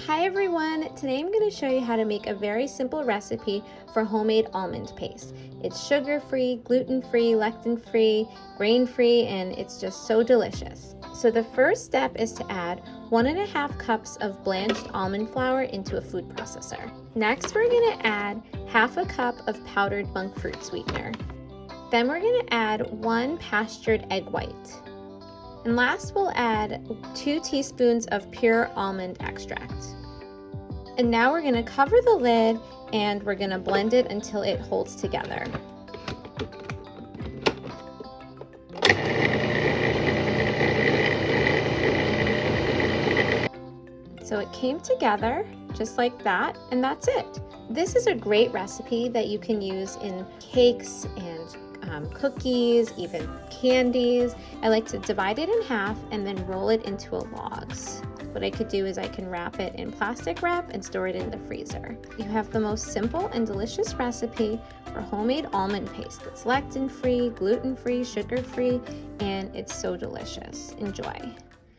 Hi everyone! Today I'm going to show you how to make a very simple recipe for homemade almond paste. It's sugar-free, gluten-free, lectin-free, grain-free, and it's just so delicious. So the first step is to add 1.5 cups of blanched almond flour into a food processor. Next we're going to add half a cup of powdered Monkfruit sweetener. Then we're going to add 1 pastured egg white. And last we'll add 2 teaspoons of pure almond extract. And now we're going to cover the lid and we're going to blend it until it holds together. So it came together just like that, and that's it. This is a great recipe that you can use in cakes and cookies, even candies. I like to divide it in half and then roll it into a logs. What I could do is I can wrap it in plastic wrap and store it in the freezer. You have the most simple and delicious recipe for homemade almond paste. It's lectin-free, gluten-free, sugar-free, and it's so delicious. Enjoy.